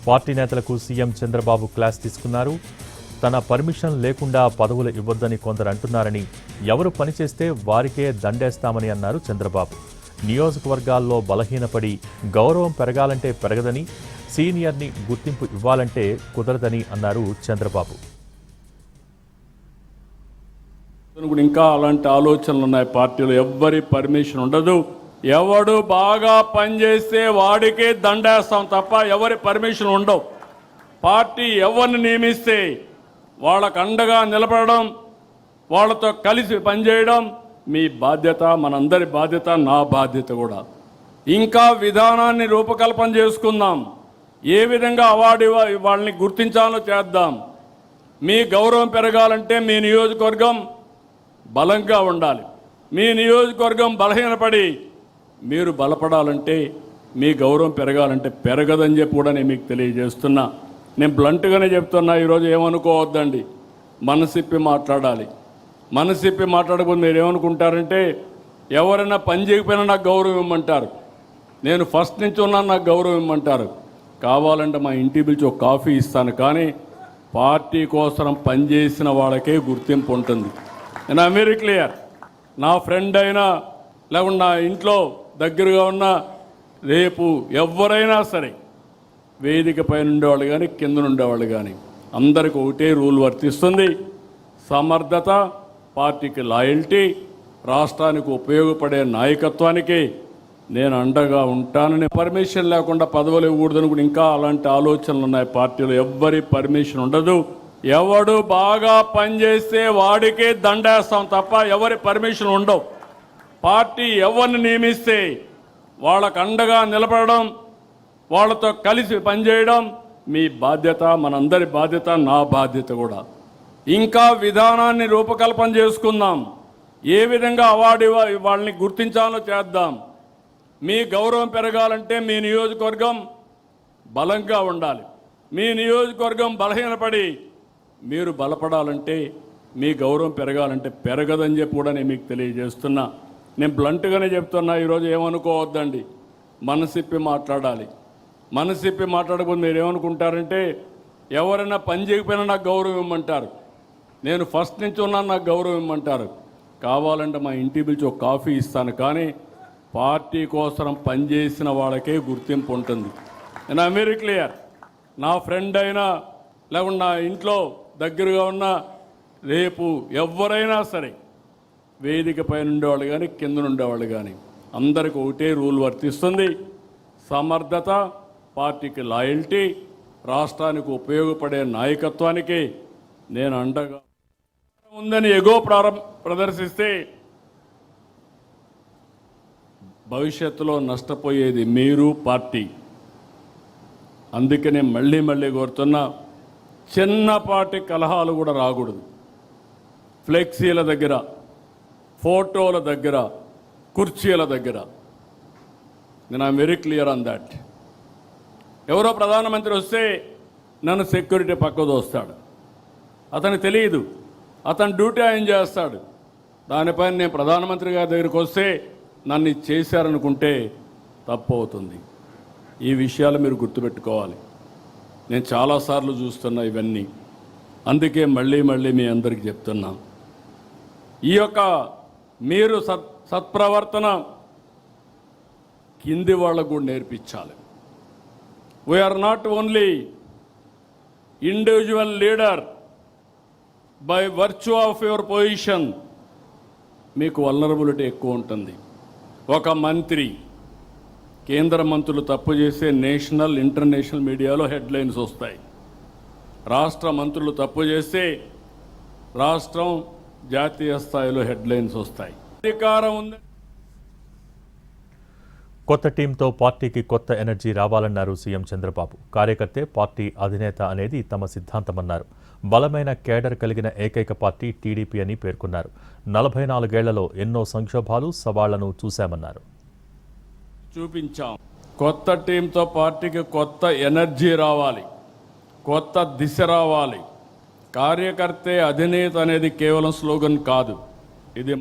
Party నేతలకు CM Chandrababu class తీసుకున్నారు. తన పర్మిషన్ లేకుండా పదవులు ఇవ్వొద్దని కొందరు అంటున్నారని, ఎవరు పనిచేస్తే వారికే దండేస్తామని అన్నారు చంద్రబాబు. నియోజకవర్గాల్లో బలహీనపడి గౌరవం పెరగాలంటే పెరగదని, సీనియర్ని గుర్తింపు ఇవ్వాలంటే కుదరదని అన్నారు చంద్రబాబు. ఇంకా అలాంటి ఆలోచనలు ఉన్నాయి పార్టీలో. ఎవ్వరి పర్మిషన్ ఉండదు. ఎవడు బాగా పనిచేస్తే వాడికే దండేస్తాం తప్ప ఎవరి పర్మిషన్ ఉండవు. పార్టీ ఎవరిని నియమిస్తే వాళ్ళకు అండగా నిలబడడం, వాళ్ళతో కలిసి పనిచేయడం మీ బాధ్యత, మనందరి బాధ్యత, నా బాధ్యత కూడా. ఇంకా విధానాన్ని రూపకల్పన చేసుకుందాం. ఏ విధంగా అవార్డు వాళ్ళని గుర్తించాలో చేద్దాం. మీ గౌరవం పెరగాలంటే మీ నియోజకవర్గం బలంగా ఉండాలి. మీ నియోజకవర్గం బలహీనపడి మీరు బలపడాలంటే, మీ గౌరవం పెరగాలంటే పెరగదని చెప్పి కూడా నేను మీకు తెలియజేస్తున్నా. నేను బ్లంట్గానే చెప్తున్నా. ఈరోజు ఏమనుకోవద్దండి, మనసిప్పి మాట్లాడాలి. మనసిప్పి మాట్లాడకపోతే మీరు ఏమనుకుంటారంటే, ఎవరైనా పని చేయకపోయినా నాకు గౌరవం ఇవ్వమంటారు, నేను ఫస్ట్ నుంచి ఉన్నాను నాకు గౌరవం ఇవ్వమంటారు. కావాలంటే మా ఇంటి పిలిచి ఒక కాఫీ ఇస్తాను, కానీ పార్టీ కోసం పనిచేసిన వాళ్ళకే గుర్తింపు ఉంటుంది. నేను వెరీ క్లియర్. నా ఫ్రెండ్ అయినా లేకుండా నా ఇంట్లో దగ్గరగా ఉన్న రేపు ఎవరైనా సరే, వేదిక పైన ఉండేవాళ్ళు కానీ కింద ఉండేవాళ్ళు కానీ అందరికీ ఒకటే రూల్ వర్తిస్తుంది. సమర్థత, పార్టీకి లాయల్టీ, రాష్ట్రానికి ఉపయోగపడే నాయకత్వానికి నేను అండగా ఉంటానని. పర్మిషన్ లేకుండా పదవులు ఇవ్వకూడదని కూడా ఇంకా అలాంటి ఆలోచనలు ఉన్నాయి పార్టీలో. ఎవ్వరి పర్మిషన్ ఉండదు. ఎవడు బాగా పనిచేస్తే వాడికే దండేస్తాం తప్ప ఎవరి పర్మిషన్ ఉండవు. పార్టీ ఎవరిని నియమిస్తే వాళ్ళకు అండగా నిలబడడం, వాళ్ళతో కలిసి పనిచేయడం మీ బాధ్యత, మనందరి బాధ్యత, నా బాధ్యత కూడా. ఇంకా విధానాన్ని రూపకల్పన చేసుకుందాం. ఏ విధంగా అవార్డు వాళ్ళని గుర్తించాలో చేద్దాం. మీ గౌరవం పెరగాలంటే మీ నియోజకవర్గం బలంగా ఉండాలి. మీ నియోజకవర్గం బలహీనపడి మీరు బలపడాలంటే, మీ గౌరవం పెరగాలంటే పెరగదని చెప్పి కూడా నేను మీకు తెలియజేస్తున్నా. నేను బ్లంట్గానే చెప్తున్నా. ఈరోజు ఏమనుకోవద్దండి, మనసిప్పి మాట్లాడాలి. మనసిప్పి మాట్లాడకపోతే మీరు ఏమనుకుంటారంటే, ఎవరైనా పని చేయకపోయినా నాకు గౌరవం ఇవ్వమంటారు, నేను ఫస్ట్ నుంచి ఉన్నాను నాకు గౌరవం ఇవ్వమంటారు. కావాలంటే మా ఇంటి పిలిచి ఒక కాఫీ ఇస్తాను, కానీ పార్టీ కోసం పనిచేసిన వాళ్ళకే గుర్తింపు ఉంటుంది. నేను వెరీ క్లియర్. నా ఫ్రెండ్ అయినా లేకుండా నా ఇంట్లో దగ్గరగా ఉన్న రేపు ఎవరైనా సరే, వేదిక పైన ఉండేవాళ్ళు కానీ కింద ఉండేవాళ్ళు కానీ అందరికీ ఒకటే రూల్ వర్తిస్తుంది. సమర్థత, పార్టీకి లాయల్టీ, రాష్ట్రానికి ఉపయోగపడే నాయకత్వానికి నేను అండగా ఉందని ఎగో ప్రదర్శిస్తే భవిష్యత్తులో నష్టపోయేది మీరు, పార్టీ. అందుకనే మళ్ళీ మళ్ళీ కోరుతున్నా, చిన్నపాటి కలహాలు కూడా రాకూడదు. ఫ్లెక్సీల దగ్గర, ఫోటోల దగ్గర, కుర్చీల దగ్గర. నేను I'm very clear on that. ఎవరో ప్రధానమంత్రి వస్తే నన్ను సెక్యూరిటీ పక్కకు వస్తాడు. అతనికి తెలియదు, అతను డ్యూటీ ఆయన చేస్తాడు. దానిపైన నేను ప్రధానమంత్రి గారి దగ్గరికి వస్తే నన్ను చేశారనుకుంటే తప్పు అవుతుంది. ఈ విషయాలు మీరు గుర్తుపెట్టుకోవాలి. నేను చాలాసార్లు చూస్తున్నా ఇవన్నీ. అందుకే మళ్ళీ మళ్ళీ మీ అందరికీ చెప్తున్నా, ఈ యొక్క మీరు సత్ప్రవర్తన కింది వాళ్ళకు కూడా నేర్పించాలి. We're not only individual leader by virtue of your position. మీకు వల్నరబిలిటీ ఎక్కువ ఉంటుంది. ఒక మంత్రి, కేంద్ర మంత్రులు తప్పు చేసే నేషనల్, ఇంటర్నేషనల్ మీడియాలో హెడ్లైన్స్ వస్తాయి. రాష్ట్ర మంత్రులు తప్పు చేస్తే రాష్ట్రం, జాతీయ స్థాయిలో హెడ్లైన్స్ వస్తాయి. అధికారం ఉంది. కొత్త టీంతో పార్టీకి కొత్త ఎనర్జీ రావాలన్నారు సీఎం చంద్రబాబు. కార్యకర్తే పార్టీ అధినేత అనేది తమ సిద్ధాంతమన్నారు. బలమైన కేడర్ కలిగిన ఏకైక పార్టీ టీడీపీ అని పేర్కొన్నారు. 44 ఏళ్లలో ఎన్నో సంక్షోభాలు, సవాళ్లను చూశామన్నారు. చూపించాం. కొత్త టీంతో పార్టీకి కొత్త ఎనర్జీ రావాలి, కొత్త దిశ రావాలి. కార్యకర్తే అధినేత అనేది కేవలం స్లోగన్ కాదు. ఇది